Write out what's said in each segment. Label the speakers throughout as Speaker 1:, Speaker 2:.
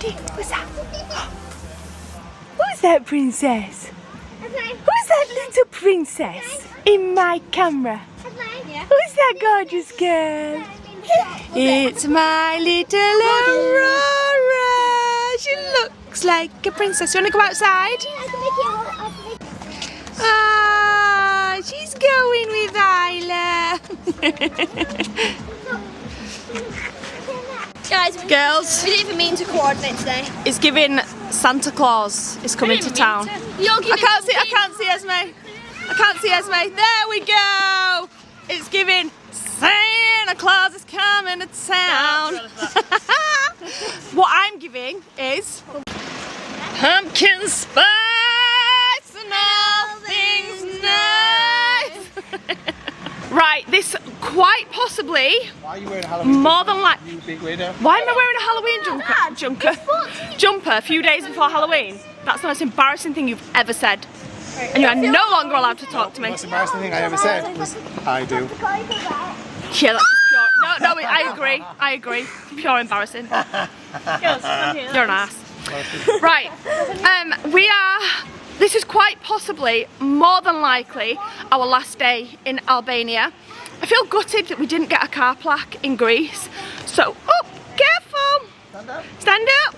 Speaker 1: Ready? What's that? Who's that princess? Who's that little princess in my camera? Who's that gorgeous girl? It's my little Aurora. She looks like a princess. You want to go outside? Ah, she's going with Isla.
Speaker 2: Guys,
Speaker 1: girls,
Speaker 2: we didn't even mean to coordinate today.
Speaker 1: it's giving Santa Claus is coming to town. I can't see Esme. I can't see Esme. There we go. It's giving Santa Claus is coming to town. What I'm giving is pumpkin spice and all things nice. Right, this quite possibly,
Speaker 3: Why are you wearing a Halloween
Speaker 1: more than like,
Speaker 3: you big weirdo?
Speaker 1: why am I wearing a Halloween jumper a few days before Halloween? That's the most embarrassing thing you've ever said. And you are no longer allowed to talk to me.
Speaker 3: The most embarrassing thing I ever said was, I do.
Speaker 1: Yeah, that's just pure. No, I agree. Pure embarrassing. You're an ass. Right, this is quite possibly, more than likely, our last day in Albania. I feel gutted that we didn't get a car plaque in Greece. So, oh, careful!
Speaker 3: Stand up.
Speaker 1: Stand up!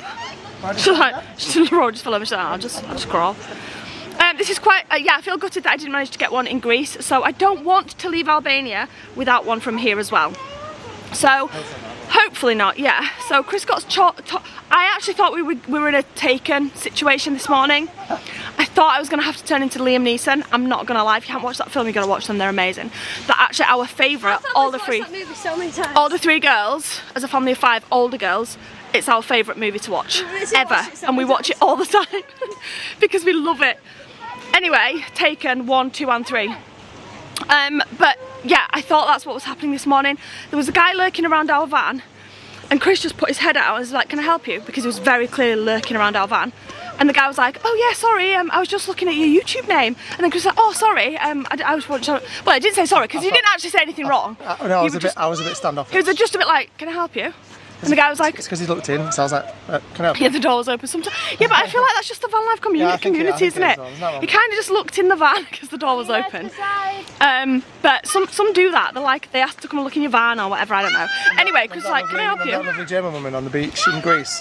Speaker 1: The road just fell over, so I'll just crawl. This is quite, yeah, I feel gutted that I didn't manage to get one in Greece, so I don't want to leave Albania without one from here as well. So, hopefully not, yeah. So Chris got I actually thought we were in a Taken situation this morning. I thought I was going to have to turn into Liam Neeson. I'm not going to lie, if you haven't watched that film, you've got to watch them, they're amazing. They're actually our favourite, all the three girls, as a family of 5 older girls, it's our favourite movie to watch, ever. And we watch it all the time, because we love it. Anyway, Taken 1, 2 and 3. But yeah, I thought that's what was happening this morning. There was a guy lurking around our van, and Chris just put his head out and was like, can I help you? Because he was very clearly lurking around our van. And the guy was like, oh yeah, sorry, I was just looking at your YouTube name. And then Chris was like, oh sorry, I was watching. Well, I didn't say sorry, because you didn't actually say anything wrong.
Speaker 3: No, I was a bit standoffish.
Speaker 1: He was just a bit like, can I help you? And the guy was like,
Speaker 3: it's because he looked in, so I was like, can I help you?
Speaker 1: yeah, the door was open sometimes. Yeah, but I feel like that's just the Vanlife community, isn't it? He kind of just looked in the van because the door was open. But some do that. They're like, they ask to come and look in your van or whatever, I don't know. Anyway, Chris was like, can I help you?
Speaker 3: That lovely German woman on the beach in Greece.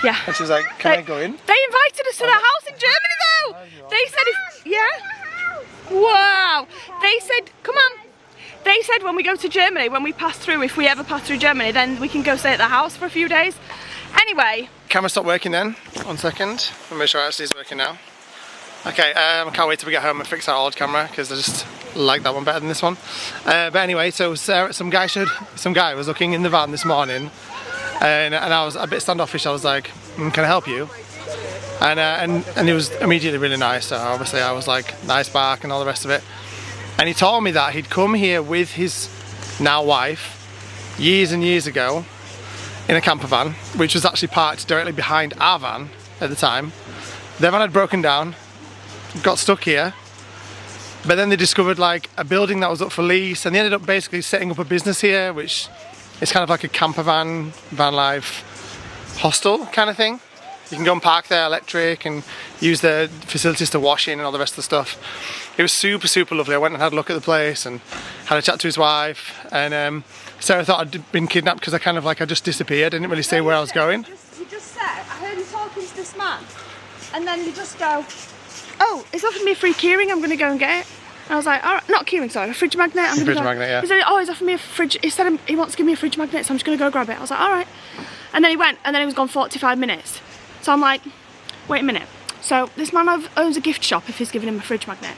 Speaker 1: Yeah.
Speaker 3: And she was like, can I go in?
Speaker 1: They invited us to their house in Germany though. They said wow. They said, come on. They said when we go to Germany, when we pass through, if we ever pass through Germany, then we can go stay at their house for a few days. Anyway.
Speaker 3: Camera stopped working then. 1 second. Let me make sure it actually is working now. Okay, I can't wait till we get home and fix our old camera, because I just like that one better than this one. But anyway, so some guy was looking in the van this morning, and I was a bit standoffish. I was like, can I help you? And he was immediately really nice. So obviously I was like, nice back and all the rest of it. And he told me that he'd come here with his now wife years and years ago in a camper van, which was actually parked directly behind our van at the time. Their van had broken down, got stuck here, but then they discovered like a building that was up for lease, and they ended up basically setting up a business here, which is kind of like a camper van, Vanlife hostel kind of thing. You can go and park there electric and use the facilities to wash in and all the rest of the stuff. It was super, super lovely. I went and had a look at the place and had a chat to his wife. And Sarah thought I'd been kidnapped because I just disappeared. I didn't really say where I was going.
Speaker 1: He just said, I heard him talking to this man, and then he just go, oh, he's offered me a free keyring, I'm going to go and get it. And I was like, all right, not keyring, sorry, a fridge magnet. I'm
Speaker 3: fridge magnet, yeah.
Speaker 1: He said, oh, he's offered me a fridge. He said he wants to give me a fridge magnet, so I'm just going to go grab it. I was like, all right. And then he went, and then he was gone 45 minutes. So I'm like, wait a minute. So this man owns a gift shop if he's giving him a fridge magnet.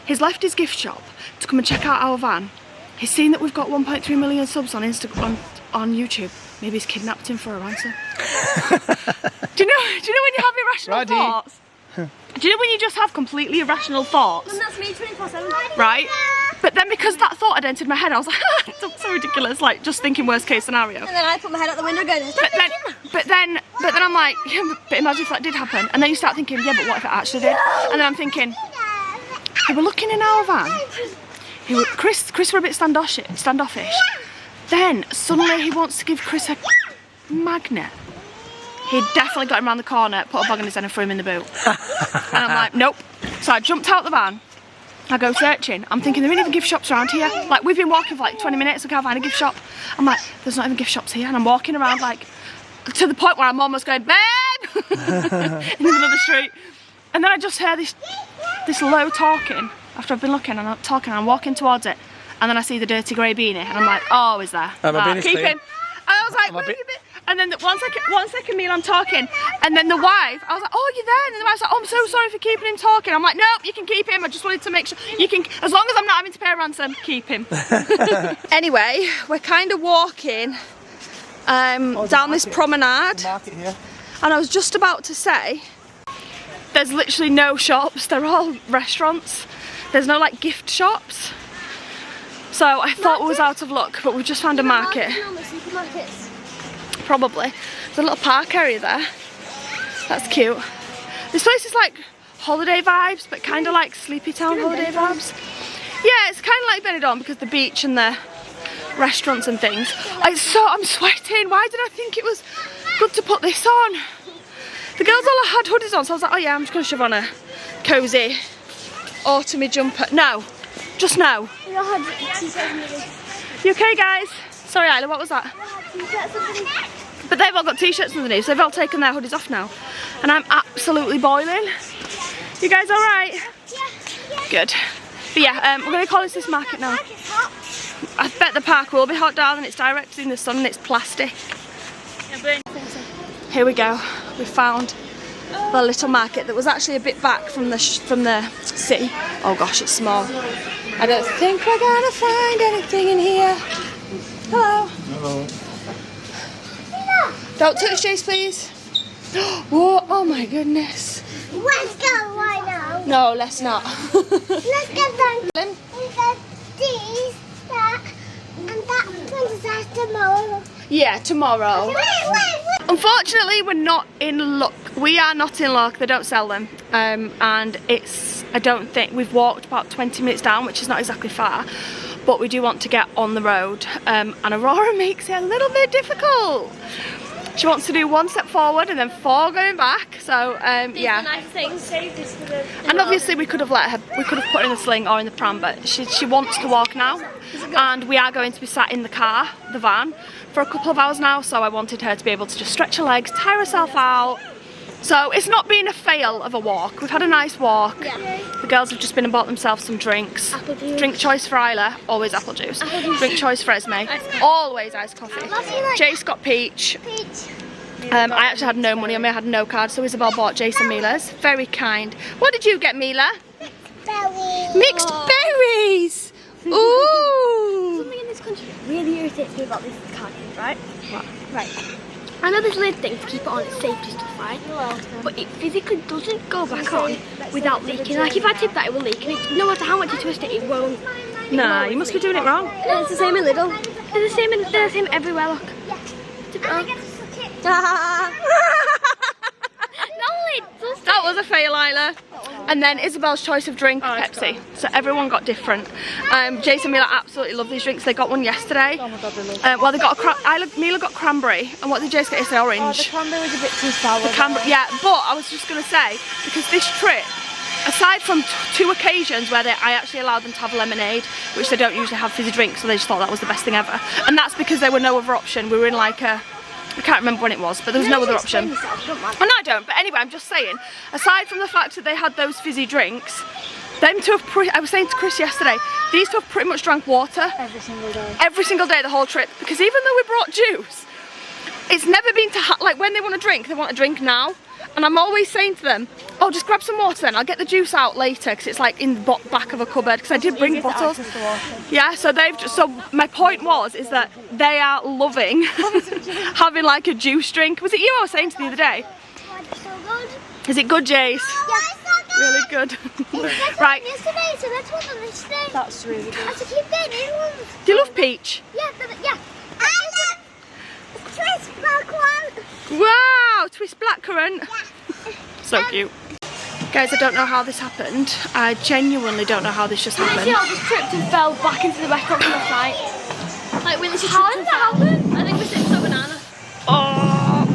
Speaker 1: He's left his gift shop to come and check out our van. He's seen that we've got 1.3 million subs on Instagram, on YouTube. Maybe he's kidnapped him for a ransom. Do you know when you have irrational thoughts? Do you know when you just have completely irrational thoughts?
Speaker 2: And that's me 24/7.
Speaker 1: Right? But then because that thought had entered my head, I was like, it's so ridiculous, like just thinking worst case scenario. And
Speaker 2: then I put my head out the window going,
Speaker 1: but then I'm like, yeah, but imagine if that did happen. And then you start thinking, yeah, but what if it actually did? And then I'm thinking, they were looking in our van. Chris were a bit standoffish. Then suddenly he wants to give Chris a magnet. he'd definitely got him around the corner, put a bag on his head and threw him in the boot. And I'm like, nope. So I jumped out the van. I go searching. I'm thinking there ain't even gift shops around here. Like, we've been walking for like 20 minutes, we can't find a gift shop. I'm like, there's not even gift shops here. And I'm walking around like, to the point where I'm almost going, babe! In the middle of the street. And then I just hear this low talking after I've been looking and I'm talking and I'm walking towards it. And then I see the dirty grey beanie and I'm like, oh, is there? Keep him. And I was like, where have you been? And then one second, Mila, I'm talking. And then the wife, I was like, oh, you're there? And then the wife's like, oh, I'm so sorry for keeping him talking. I'm like, nope, you can keep him. I just wanted to make sure you can, as long as I'm not having to pay a ransom, keep him. Anyway, we're kind of walking down this promenade.
Speaker 3: Market here.
Speaker 1: And I was just about to say, there's literally no shops. They're all restaurants. There's no like gift shops. So I thought we was out of luck, but we just found a market. Probably. There's a little park area there. That's cute. This place is like holiday vibes, but kind of like Sleepy Town holiday vibes. Yeah, it's kind of like Benidorm because the beach and the restaurants and things. I'm sweating. Why did I think it was good to put this on? The girls all had hoodies on, so I was like, oh yeah, I'm just going to shove on a cosy autumny jumper. No, just no. You okay, guys? Sorry, Isla, what was that? But they've all got t-shirts underneath, so they've all taken their hoodies off now. And I'm absolutely boiling. You guys all right? Yeah. Good. But yeah, we're going to call this market now. I bet the park will be hot, darling. It's directly in the sun and it's plastic. Here we go. We found the little market that was actually a bit back from the city. Oh gosh, it's small. I don't think we're gonna find anything in here. Hello.
Speaker 3: Hello.
Speaker 2: Don't
Speaker 1: touch Jace, please. Whoa, oh my goodness.
Speaker 2: Let's go right now.
Speaker 1: No, let's not.
Speaker 2: Let's get them. We got these, that, and that princess tomorrow.
Speaker 1: Yeah, tomorrow.
Speaker 2: Wait.
Speaker 1: Unfortunately, we're not in luck. We are not in luck. They don't sell them. And it's, I don't think, we've walked about 20 minutes down, which is not exactly far. But we do want to get on the road. And Aurora makes it a little bit difficult. She wants to do one step forward and then 4 going back. So yeah.
Speaker 2: Nice thing. Save this for the.
Speaker 1: And obviously we could have let her. We could have put her in the sling or in the pram, but she wants to walk now. And we are going to be sat in the car, the van, for a couple of hours now. So I wanted her to be able to just stretch her legs, tire herself out. So it's not been a fail of a walk. We've had a nice walk. Yeah. The girls have just been and bought themselves some drinks.
Speaker 2: Apple juice.
Speaker 1: Drink choice for Isla, always apple juice. Drink choice for Esme, always iced coffee. Jace got peach. I actually had no money on me, I had no card, so Isabel bought Jason Mila's. Very kind. What did you get, Mila?
Speaker 2: Berries.
Speaker 1: Mixed berries! Ooh!
Speaker 2: Something in this country that really irritates me about this card game, right?
Speaker 1: What?
Speaker 2: Right. I know there's lid thing to keep it on, it's safety stuff, right? But it physically doesn't go back on without leaking. Like if I tip that, it will leak, and no matter how much you twist it, it won't.
Speaker 1: Nah, you must be doing it wrong.
Speaker 2: And it's the same in Lidl. It's the same everywhere, look. Tip it on.
Speaker 1: That was a fail, Isla. And then Isabel's choice of drink, Pepsi. So everyone got different. Jason and Mila absolutely love these drinks. They got one yesterday. Oh my god, they love well, they got Mila got cranberry. And what did Jason get yesterday? Orange.
Speaker 2: Oh, the cranberry was a bit too sour.
Speaker 1: Yeah, but I was just going to say, because this trip, aside from 2 occasions where I actually allowed them to have lemonade, which they don't usually have fizzy drinks, so they just thought that was the best thing ever. And that's because there were no other option. We were in like a, I can't remember when it was, but there was no other option. And I don't, but anyway, I'm just saying, aside from the fact that they had those fizzy drinks, them two have I was saying to Chris yesterday, these two have pretty much drank water.
Speaker 2: Every single day.
Speaker 1: Every single day, the whole trip. Because even though we brought juice, it's never been to, like when they want a drink now. And I'm always saying to them, oh, just grab some water then, I'll get the juice out later, because it's like in the back of a cupboard, because I did bring bottles. Yeah, so they've just, so my point is that they are loving having like a juice drink. Was it you I was saying to the other day?
Speaker 2: It's so good.
Speaker 1: Is it good, Jace?
Speaker 2: Yeah, it's so good.
Speaker 1: Really good. Right.
Speaker 2: Yesterday, so let's one on this day. That's really good. I keep getting new ones.
Speaker 1: Do you love peach?
Speaker 2: Yeah, yeah. I love twist black one.
Speaker 1: Wow, twist blackcurrant.
Speaker 2: Yeah.
Speaker 1: So cute. Guys, I don't know how this happened. I genuinely don't know how this just happened.
Speaker 2: I just tripped and fell back into the restaurant from the flight. Like, we literally How did that happen? I think we slipped on a banana.
Speaker 1: Oh.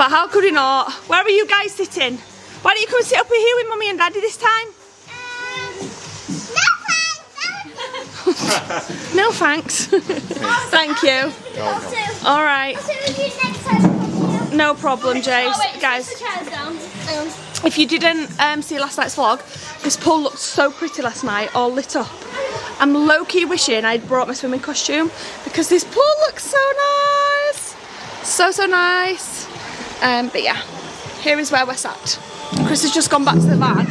Speaker 1: But how could we not? Where are you guys sitting? Why don't you come and sit up here with Mummy and Daddy this time? No thanks. Thank you. All right. No problem, Jace. Guys, if you didn't see last night's vlog, this pool looked so pretty last night, all lit up. I'm low-key wishing I'd brought my swimming costume because this pool looks so nice. So nice. But yeah, here is where we're sat. Chris has just gone back to the van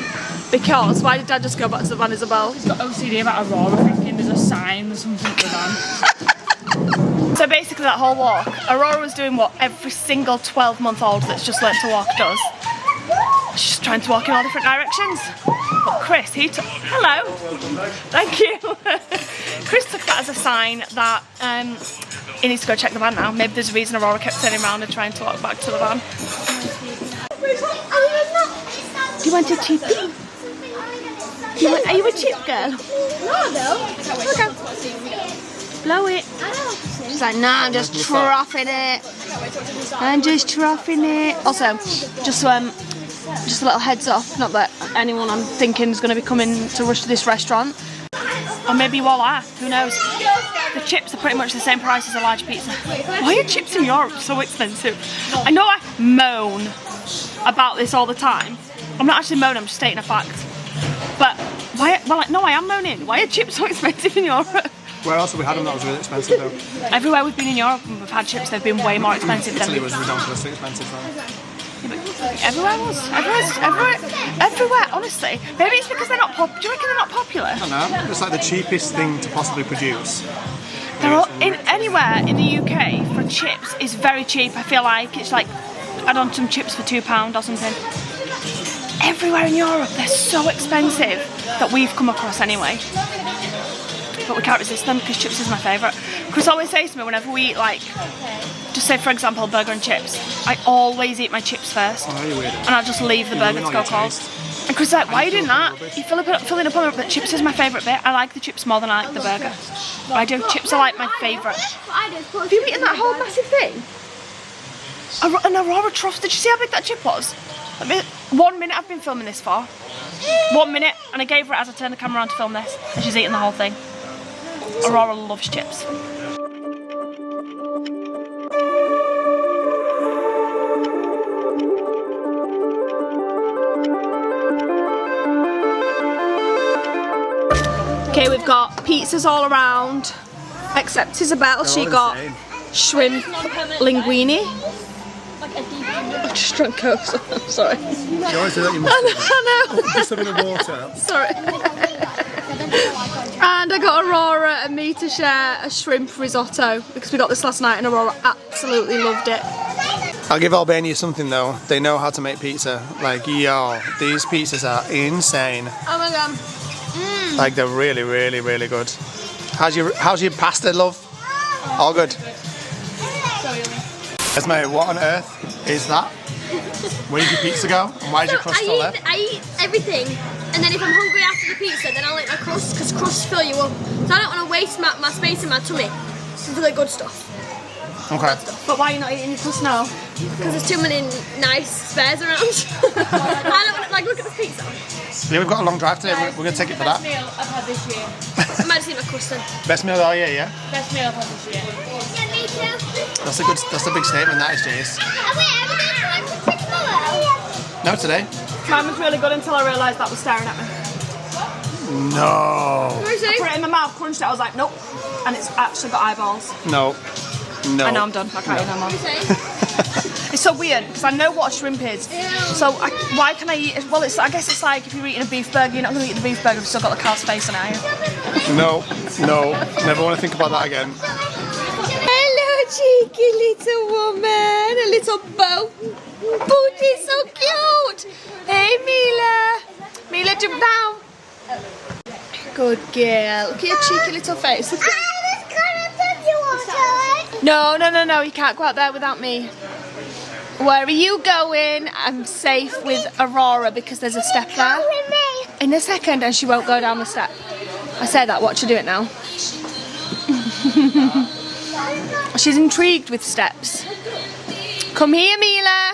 Speaker 1: because, why did Dad just go back to the van, Isabel?
Speaker 4: He's got OCD about Aurora thinking there's a sign or something to the van.
Speaker 1: So basically that whole walk, Aurora was doing what every single 12-month-old that's just learnt to walk does. She's just trying to walk in all different directions. But Chris, he took, hello, thank you. Chris took that as a sign that he needs to go check the van now. Maybe there's a reason Aurora kept turning around and trying to walk back to the van. Do you want a chippy? Are you a chip girl?
Speaker 2: No.
Speaker 1: Okay. Blow it. She's like, nah, I'm just troughing it. I'm just troughing it. Also, just a little heads up, not that anyone I'm thinking is going to be coming to rush to this restaurant. Or maybe you all are, who knows. The chips are pretty much the same price as a large pizza. Why are chips in Europe so expensive? I know I moan about this all the time. I'm not actually moaning, I'm just stating a fact. But why? Well, no, I am moaning. Why are chips so expensive in Europe?
Speaker 3: Where else have we had them that was really expensive though?
Speaker 1: Everywhere we've been in Europe and we've had chips, they've been way more expensive than.
Speaker 3: Italy was ridiculously expensive though.
Speaker 1: Everywhere was. Everywhere, honestly. Maybe it's because they're not popular. Do you reckon they're not popular?
Speaker 3: I don't know. It's like the cheapest thing to possibly produce.
Speaker 1: They're all, anywhere in the UK for chips is very cheap. I feel like it's like add on some chips for £2 or something. Everywhere in Europe they're so expensive that we've come across anyway. But we can't resist them because chips is my favourite. Chris always says to me whenever we eat, like, just say for example burger and chips, I always eat my chips first.
Speaker 3: Oh, you're weird.
Speaker 1: And I'll just leave the burger to go cold. And Chris is like, why are you doing that? You filling up on it, but chips is my favourite bit. I like the chips more than I like the burger. But I do. Chips are like my favourite. Have you eaten that whole massive thing? An Aurora truffle. Did you see how big that chip was? 1 minute I've been filming this for. 1 minute, and I gave her it as I turned the camera around to film this, and she's eating the whole thing. Aurora loves chips. Okay, we've got pizzas all around, except Isabel, she got shrimp linguine. I just drank Coke, sorry.
Speaker 3: You always do that, you must.
Speaker 1: I know.
Speaker 3: Just a bit of water.
Speaker 1: Sorry. And I got Aurora and me to share a shrimp risotto because we got this last night and Aurora absolutely loved it.
Speaker 3: I'll give Albania something though. They know how to make pizza. Like, yo, these pizzas are insane.
Speaker 1: Oh my god.
Speaker 3: Like, they're really, really, really good. How's your pasta, love? All good. Esme, what on earth is that? Where did your pizza go? And why did your crust still there?
Speaker 2: I eat everything, and then if I'm hungry after the pizza, then I'll eat my crust, because crusts fill you up. So I don't want to waste my space in my tummy for the good stuff.
Speaker 3: Okay.
Speaker 1: But why are you not eating your crust now?
Speaker 2: Because there's too many nice spares around. I don't want to, like, look at this pizza.
Speaker 3: Yeah, we've got a long drive today. We're going to take it for that.
Speaker 4: Best meal I've had this year.
Speaker 2: I might just eat my crust then.
Speaker 3: Best meal of all year, yeah?
Speaker 4: Best meal I've had this year.
Speaker 2: Yeah, me too.
Speaker 3: That's a big statement, that is, Jace. No, today.
Speaker 1: Mine was really good until I realised that was staring at me.
Speaker 3: No.
Speaker 1: I put it in my mouth, crunched it, I was like, nope. And it's actually got eyeballs.
Speaker 3: No. No.
Speaker 1: I know, I'm done. I can't eat no more. It's so weird because I know what a shrimp is. So why can I eat it? Well, I guess it's like if you're eating a beef burger, you're not going to eat the beef burger if you've still got the cow's face on it, are you?
Speaker 3: No. Never want to think about that again.
Speaker 1: Hello, cheeky little woman. A little boat. Booty's so cute. Hey, Mila. Mila, jump down. Good girl. Look at your cheeky little face. No, you can't go out there without me. Where are you going? I'm safe with Aurora because there's a step there. In a second and she won't go down the step. I say that, watch her do it now. She's intrigued with steps. Come here, Mila.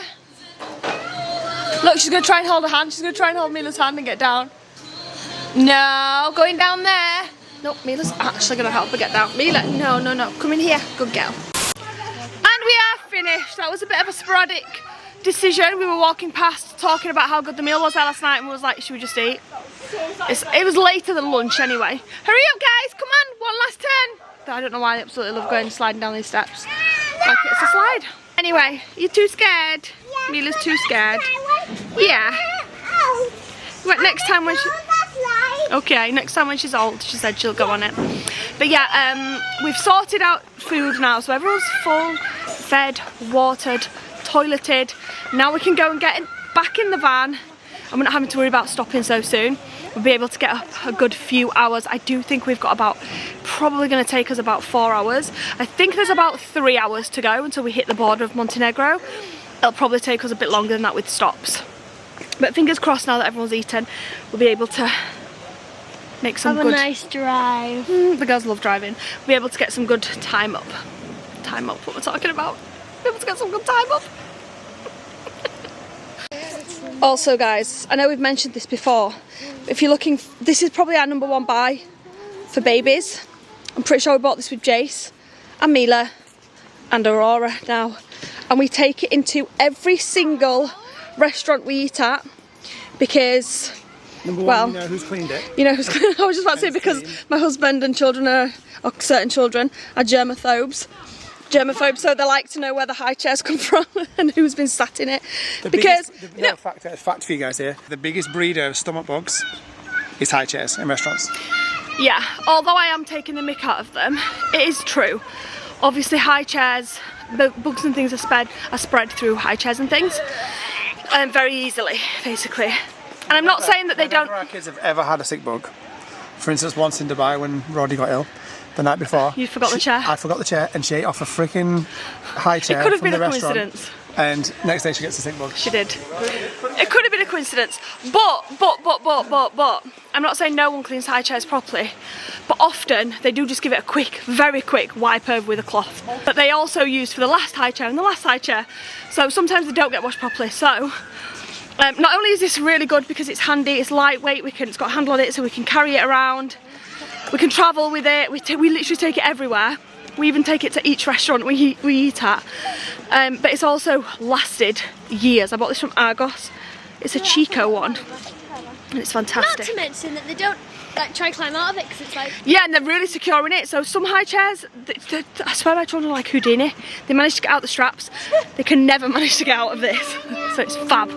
Speaker 1: Look, she's going to try and hold her hand. She's going to try and hold Mila's hand and get down. No, going down there. Nope, Mila's actually going to help her get down. Mila, no, no, no. Come in here. Good girl. And we are finished. That was a bit of a sporadic decision. We were walking past talking about how good the meal was there last night and we was like, should we just eat? It was later than lunch anyway. Hurry up, guys. Come on. One last turn. I don't know why I absolutely love going sliding down these steps. Like it's a slide. Anyway, you're too scared. Mila's too scared. Yeah. Right, next time when she... Okay, next time when she's old, she said she'll go on it. But yeah, we've sorted out food now, so everyone's full, fed, watered, toileted. Now we can go and get back in the van. I'm not having to worry about stopping so soon. We'll be able to get up a good few hours. I do think we've got about, probably going to take us about 4 hours. I think there's about 3 hours to go until we hit the border of Montenegro. It'll probably take us a bit longer than that with stops. But fingers crossed now that everyone's eaten, we'll be able to make some
Speaker 2: have
Speaker 1: good...
Speaker 2: a nice drive.
Speaker 1: The girls love driving. We'll be able to get some good time up. Time up, what we're talking about. Be able to get some good time up. Also guys, I know we've mentioned this before, but if you're looking, this is probably our #1 buy for babies. I'm pretty sure we bought this with Jace and Mila and Aurora now. And we take it into every single restaurant we eat at because, well,
Speaker 3: you know who's cleaned it.
Speaker 1: You know who's cleaned it. I was just about to say because my husband and children are, or certain children, are germaphobes, so they like to know where the high chairs come from and who's been sat in it. Because,
Speaker 3: fact for you guys here, the biggest breeder of stomach bugs is high chairs in restaurants.
Speaker 1: Yeah, although I am taking the mick out of them, it is true. Obviously high chairs, bugs and things are spread through high chairs and things very easily, basically. And I'm not saying that they don't...
Speaker 3: Our kids have ever had a sick bug. For instance, once in Dubai when Roddy got ill, the night before.
Speaker 1: You forgot the chair?
Speaker 3: I forgot the chair and she ate off a freaking high chair.
Speaker 1: It could have
Speaker 3: from
Speaker 1: been
Speaker 3: the
Speaker 1: a
Speaker 3: restaurant,
Speaker 1: coincidence.
Speaker 3: And next day she gets a sick bug.
Speaker 1: She did. It could have been a coincidence. But, I'm not saying no one cleans high chairs properly, but often they do just give it a quick, very quick wipe over with a cloth that they also use for the last high chair and the last high chair. So sometimes they don't get washed properly. So not only is this really good because it's handy, it's lightweight, it's got a handle on it so we can carry it around, we can travel with it, we literally take it everywhere. We even take it to each restaurant we eat at. But it's also lasted years. I bought this from Argos. It's a Chico one. And it's fantastic.
Speaker 2: Not to mention that they don't like try and climb out of it because it's like...
Speaker 1: Yeah, and they're really secure in it. So some high chairs, I swear my children are like Houdini. They manage to get out the straps. They can never manage to get out of this. So it's fab.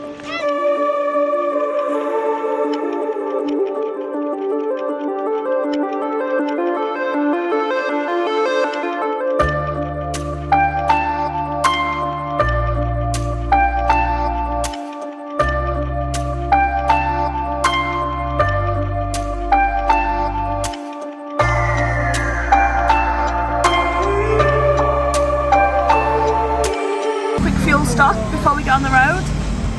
Speaker 1: Before we get on the road,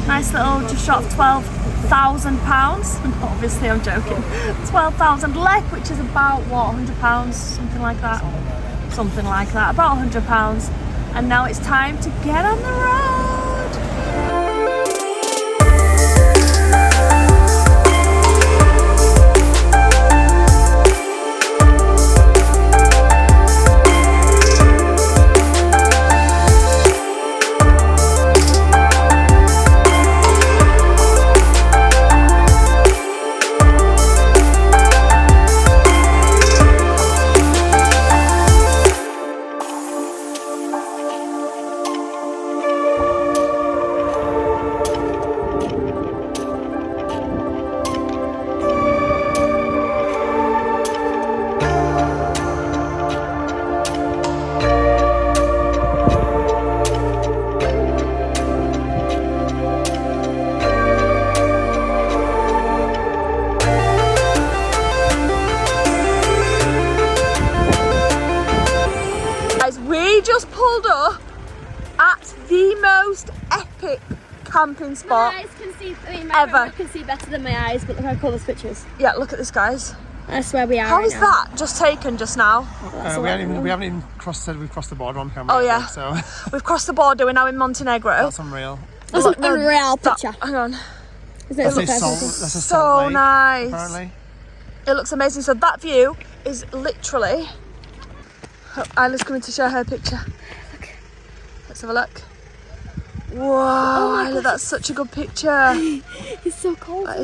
Speaker 1: nice little, just short of £12,000. Obviously I'm joking. 12,000 lek, which is about what, £100, something like that. About £100. And now it's time to get on the road. We just pulled up at the most epic camping spot
Speaker 2: My eyes can see, I mean, my
Speaker 1: ever.
Speaker 2: camera can see better than my eyes, but look how cool this picture is.
Speaker 1: Yeah, look at this, guys.
Speaker 2: That's where we are.
Speaker 1: How is that just taken just now?
Speaker 3: We haven't even crossed the border on camera.
Speaker 1: Oh yeah.
Speaker 3: So
Speaker 1: we've crossed the border. We're now in Montenegro.
Speaker 3: that's unreal.
Speaker 2: That's an unreal picture.
Speaker 1: Hang on.
Speaker 3: That's a
Speaker 1: So
Speaker 3: lake,
Speaker 1: nice.
Speaker 3: apparently.
Speaker 1: It looks amazing. So that view is literally. Isla's coming to show her picture. Look. Let's have a look. Wow, Isla, that's such a good picture.
Speaker 2: It's so cold.
Speaker 1: That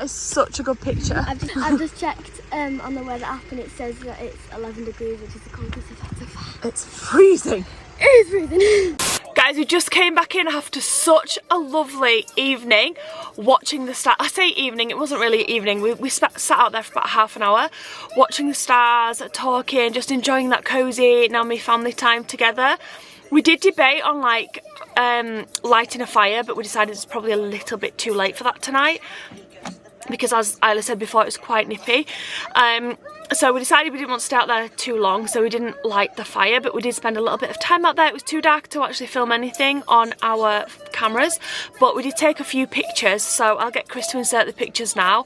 Speaker 1: is such a good picture.
Speaker 2: I've just checked on the weather app and it says that it's 11 degrees, which is the coldest I've had so far.
Speaker 1: It's freezing.
Speaker 2: It is freezing.
Speaker 1: Guys, we just came back in after such a lovely evening watching the stars. I say evening, it wasn't really evening. We sat out there for about half an hour watching the stars, talking, just enjoying that cosy Naomi family time together. We did debate on like lighting a fire, but we decided it's probably a little bit too late for that tonight because, as Isla said before, it was quite nippy. So we decided we didn't want to stay out there too long, so we didn't light the fire, but we did spend a little bit of time out there. It was too dark to actually film anything on our cameras, but we did take a few pictures, so I'll get Chris to insert the pictures now.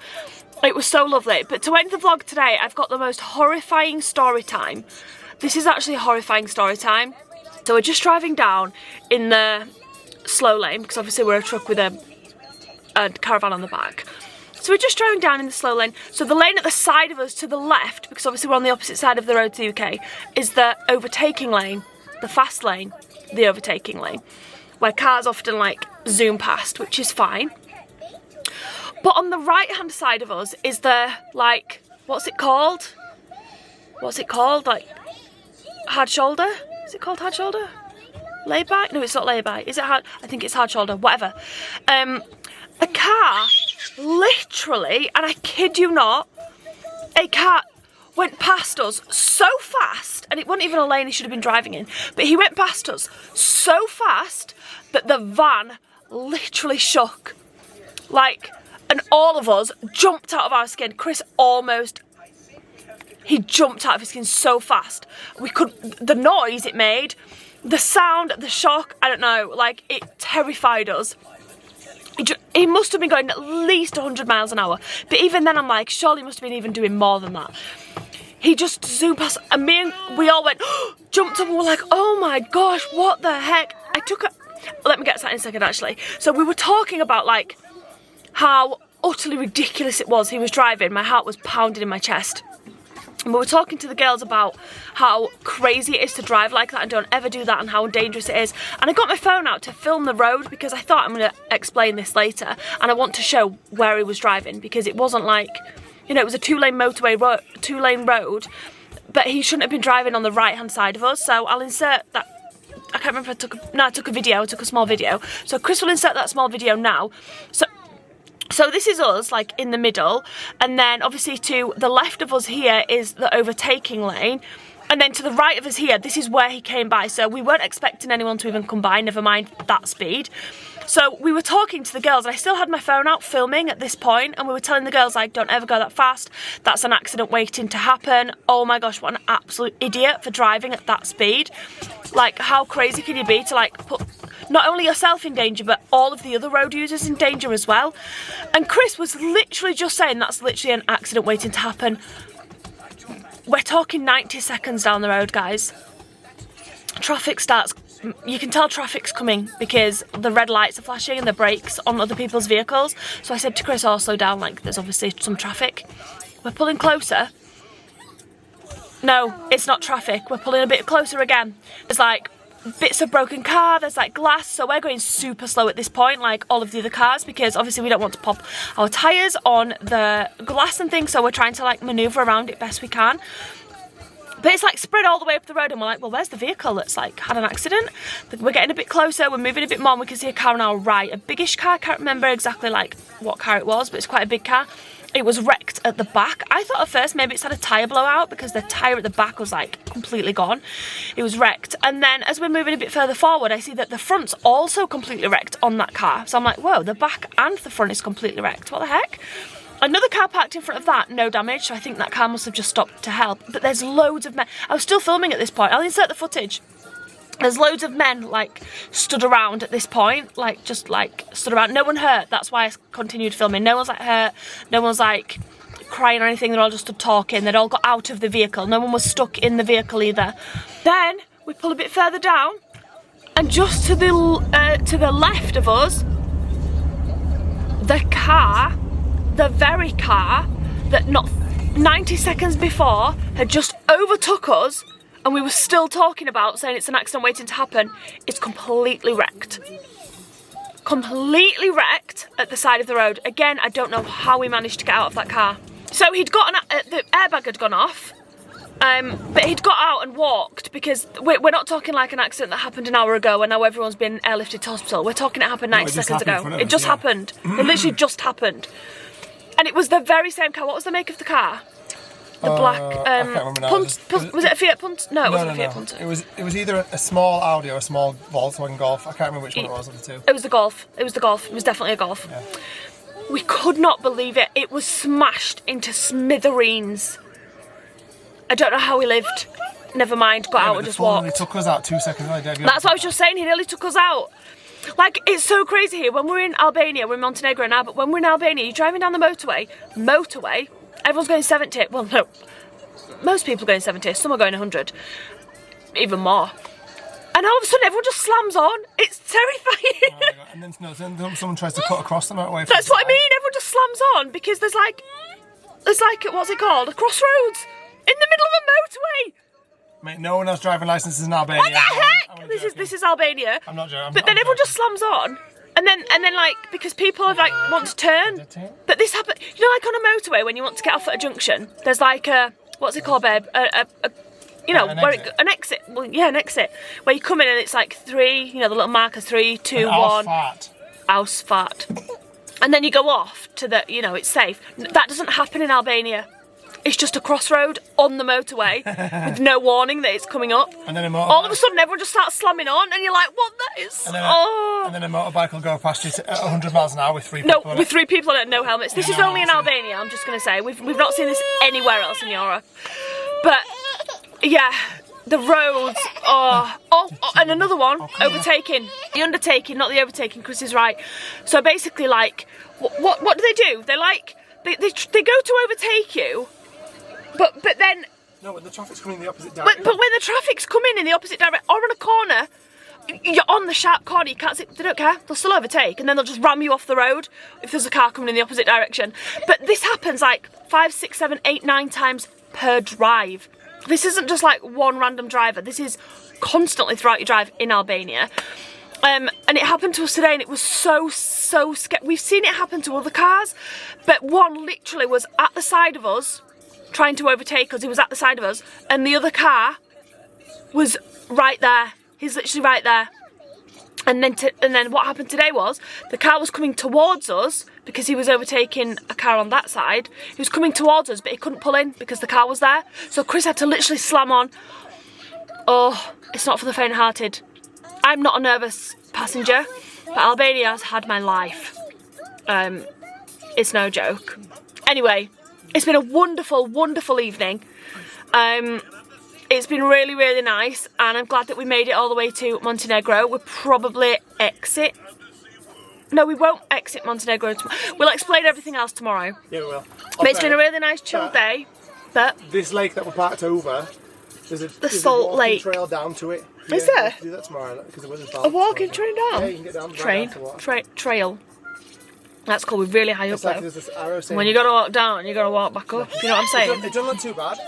Speaker 1: It was so lovely. But to end the vlog today, I've got the most horrifying story time. This is actually a horrifying story time. So we're just driving down in the slow lane, because obviously we're a truck with a caravan on the back. So we're just driving down in the slow lane. So the lane at the side of us to the left, because obviously we're on the opposite side of the road to the UK, is the overtaking lane, the fast lane, the overtaking lane, where cars often like zoom past, which is fine. But on the right hand side of us is the, like, what's it called? Like, hard shoulder? Is it called hard shoulder? Lay by? No, it's not lay by. Is it hard? I think it's hard shoulder, whatever. A car literally, and I kid you not, a car went past us so fast, and it wasn't even a lane he should have been driving in, but he went past us so fast that the van literally shook. Like, and all of us jumped out of our skin. Chris almost, he jumped out of his skin so fast. The noise it made, the sound, the shock, I don't know, like, it terrified us. He must have been going at least 100 miles an hour. But even then I'm like, surely he must have been even doing more than that. He just zoomed past, and we all went, jumped up and were like, oh my gosh, what the heck? Let me get to that in a second actually. So we were talking about like how utterly ridiculous it was he was driving. My heart was pounding in my chest. And we were talking to the girls about how crazy it is to drive like that and don't ever do that and how dangerous it is. And I got my phone out to film the road because I thought I'm going to explain this later. And I want to show where he was driving because it wasn't like, you know, it was a two-lane road, but he shouldn't have been driving on the right-hand side of us. So I'll insert that. I can't remember if I took a small video. So Chris will insert that small video now. So this is us, like, in the middle, and then obviously to the left of us here is the overtaking lane, and then to the right of us here, this is where he came by. So we weren't expecting anyone to even come by, never mind that speed. So we were talking to the girls, and I still had my phone out filming at this point, and we were telling the girls, like, don't ever go that fast. That's an accident waiting to happen. Oh my gosh, what an absolute idiot for driving at that speed. Like, how crazy can you be to, like, put not only yourself in danger, but all of the other road users in danger as well. And Chris was literally just saying that's literally an accident waiting to happen. We're talking 90 seconds down the road, guys. Traffic starts, you can tell traffic's coming because the red lights are flashing and the brakes on other people's vehicles. So I said to Chris, oh, slow down, like there's obviously some traffic. We're pulling closer. No, it's not traffic. We're pulling a bit closer again. There's like bits of broken car, there's like glass, so we're going super slow at this point, like all of the other cars, because obviously we don't want to pop our tyres on the glass and things, so we're trying to like manoeuvre around it best we can. But it's like spread all the way up the road and we're like, well, where's the vehicle that's like had an accident? We're getting a bit closer, we're moving a bit more, and we can see a car on our right, a biggish car. I can't remember exactly like what car it was, but it's quite a big car. It was wrecked at the back. I thought at first maybe it's had a tyre blowout because the tyre at the back was like completely gone. It was wrecked. And then as we're moving a bit further forward, I see that the front's also completely wrecked on that car. So I'm like, whoa, the back and the front is completely wrecked. What the heck? Another car parked in front of that, no damage. So I think that car must have just stopped to help. But there's loads of men. I was still filming at this point. I'll insert the footage. There's loads of men like stood around at this point, like just like stood around. No one hurt. That's why I continued filming. No one's like hurt. No one's like crying or anything, they're all just stood talking. They'd all got out of the vehicle. No one was stuck in the vehicle either. Then we pull a bit further down, and just to the left of us, the car, the very car that not 90 seconds before had just overtook us, and we were still talking about saying it's an accident waiting to happen, it's completely wrecked. Completely wrecked at the side of the road. Again, I don't know how we managed to get out of that car. So he'd got the airbag had gone off, but he'd got out and walked, because we're not talking like an accident that happened an hour ago and now everyone's been airlifted to hospital. We're talking it happened 90 seconds ago. It just happened. It literally just happened. And it was the very same car. What was the make of the car? The black
Speaker 3: I can't remember now.
Speaker 1: was it a Fiat Punto? No, it wasn't a Fiat Punto.
Speaker 3: It was either a small Audi or a small Volkswagen Golf. I can't remember which one it was of the two.
Speaker 1: It was the Golf. It was the Golf. It was definitely a Golf.
Speaker 3: Yeah.
Speaker 1: We could not believe it. It was smashed into smithereens. I don't know how he lived. Never mind, got out and just walked.
Speaker 3: He took us out 2 seconds later.
Speaker 1: That's what I was just saying, he nearly took us out. Like, it's so crazy here. When we're in Albania, we're in Montenegro now, but when we're in Albania, you're driving down the motorway, everyone's going 70. Well, no, most people are going 70, some are going 100, even more. And all of a sudden, everyone just slams on. It's terrifying.
Speaker 3: Oh, and then someone tries to cut across the motorway.
Speaker 1: That's what I mean. Everyone just slams on because there's like, what's it called? A crossroads in the middle of a motorway.
Speaker 3: Mate, no one else driving licenses in Albania.
Speaker 1: What the heck? This is Albania.
Speaker 3: I'm not joking.
Speaker 1: But then everyone just slams on. And then like, because people like want to turn. But this happened, you know, like on a motorway when you want to get off at a junction, there's like a, what's it called, babe? You know, an exit. Well, yeah, an exit. Where you come in and it's like 3, you know, the little marker, 3, 2, 1. Ausfahrt. And then you go off to the, you know, it's safe. That doesn't happen in Albania. It's just a crossroad on the motorway with no warning that it's coming up. And then all of a sudden everyone just starts slamming on and you're like, what that is? And then a motorbike will go past you at 100 miles an hour with 3 people. No, with 3 people on it, no helmets. This is only in Albania, I'm just going to say. We've not seen this anywhere else in Europe. But yeah, the roads are... and another one, overtaking. The undertaking, not the overtaking, Chris is right. So basically, like, what do? They like, they go to overtake you, but then... No, when the traffic's coming in the opposite direction. But when the traffic's coming in the opposite direction, or on a corner, you're on the sharp corner, you can't see, they don't care, they'll still overtake, and then they'll just ram you off the road if there's a car coming in the opposite direction. But this happens like 5, 6, 7, 8, 9 times per drive. This isn't just like one random driver, this is constantly throughout your drive in Albania. And it happened to us today and it was so scary. We've seen it happen to other cars, but one literally was at the side of us, trying to overtake us, he was at the side of us, and the other car was right there. He's literally right there. And then what happened today was, the car was coming towards us, because he was overtaking a car on that side. He was coming towards us, but he couldn't pull in because the car was there. So Chris had to literally slam on. Oh, it's not for the faint-hearted. I'm not a nervous passenger, but Albania has had my life. It's no joke. Anyway, it's been a wonderful, wonderful evening. It's been really, really nice, and I'm glad that we made it all the way to Montenegro. We'll probably exit. No, we won't exit Montenegro tomorrow. We'll explain everything else tomorrow. Yeah, we will. But it's been a really nice, chill day. But
Speaker 3: this lake that we're parked over, there's a
Speaker 1: Salt Lake
Speaker 3: trail down to it.
Speaker 1: Is there?
Speaker 3: Do that tomorrow because the weather's bad.
Speaker 1: A walking train down?
Speaker 3: Yeah, you can get down.
Speaker 1: Trail. That's cool. We're really high up
Speaker 3: like
Speaker 1: though. When you gotta walk down, you gotta walk back up. You know what I'm saying?
Speaker 3: It doesn't look too bad.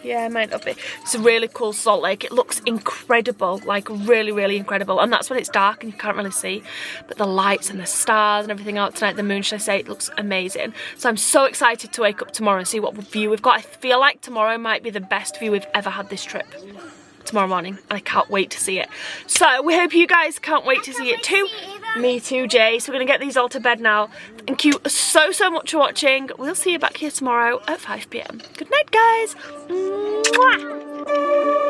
Speaker 1: Yeah, it might not be. It's a really cool salt lake. It looks incredible, like really, really incredible. And that's when it's dark and you can't really see. But the lights and the stars and everything out tonight, the moon, should I say, it looks amazing. So I'm so excited to wake up tomorrow and see what view we've got. I feel like tomorrow might be the best view we've ever had this trip. Tomorrow morning, and I can't wait to see it. So we hope you guys can't wait to see it too. Me too, Jay. So we're gonna get these all to bed now. Thank you so much for watching. We'll see you back here tomorrow at 5 PM. Good night, guys. Mwah.